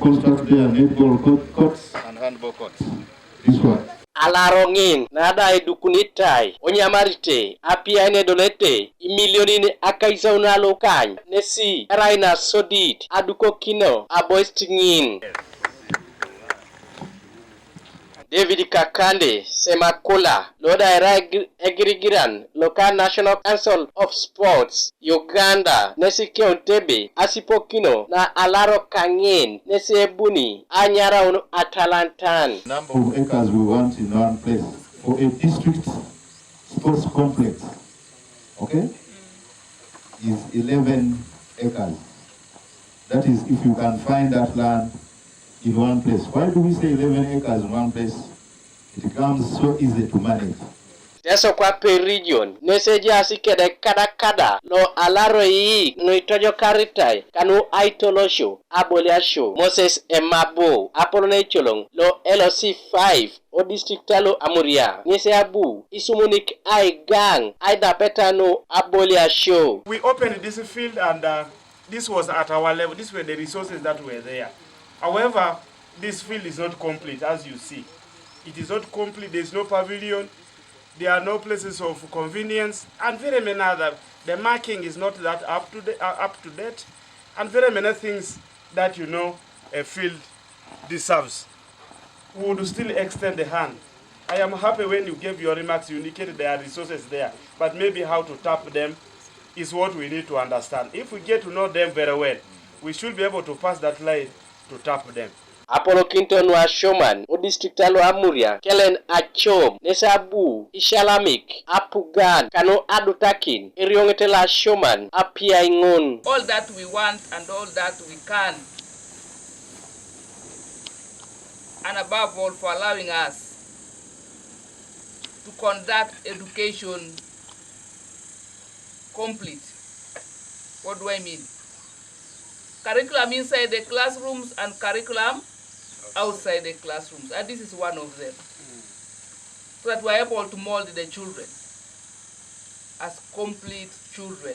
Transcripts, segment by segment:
construct their netball courts and handball courts. This one. Alarongin nada edukunitai onyamarite apia ine dolete imilionini akaizaunalo kany nesi raina sodit aduko kino aboistingin David Kakande Semakola Loda Egirigiran Local National Council of Sports Uganda Nesi Keontebe Asipokino na Alaro Kanyen Nesi Ebuni Anyara unu Atalantan. Number of acres we want in one place for a district sports complex, okay, is 11 acres. That is if you can find that land in one place. Why do we say 11 acres in one place? It becomes so easy to manage. Teso kwa pe region, neseji asikede kada lo alaro yi no itojo karitai kanu aitolosho aboliasho Moses Emabo apolone cholong lo LOC 5 o districtalo Amuria nese abu isumunik ai gang aida petano aboliasho. We opened this field and this was at our level. These were the resources that were there. However, this field is not complete, as you see. It is not complete. There is no pavilion. There are no places of convenience, and very many other. The marking is not that up to date, and very many things that a field deserves. We would still extend the hand. I am happy when you gave your remarks. You indicated there are resources there, but maybe how to tap them is what we need to understand. If we get to know them very well, we should be able to pass that line to tap them. Apollo Kinton wa Shoman, o districtalo Amuria, Kelen Achom, Nesabu, Ishalamik, Apugan, Kano Adutakin, Iriongetela Shoman, Apia Ingon. All that we want and all that we can, and above all for allowing us to conduct education complete. What do I mean? Curriculum inside the classrooms and curriculum outside the classrooms, and this is one of them. So that we are able to mold the children as complete children.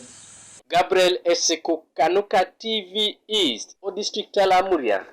Gabriel Eseko Kanuka TV East, o districtala Amuria.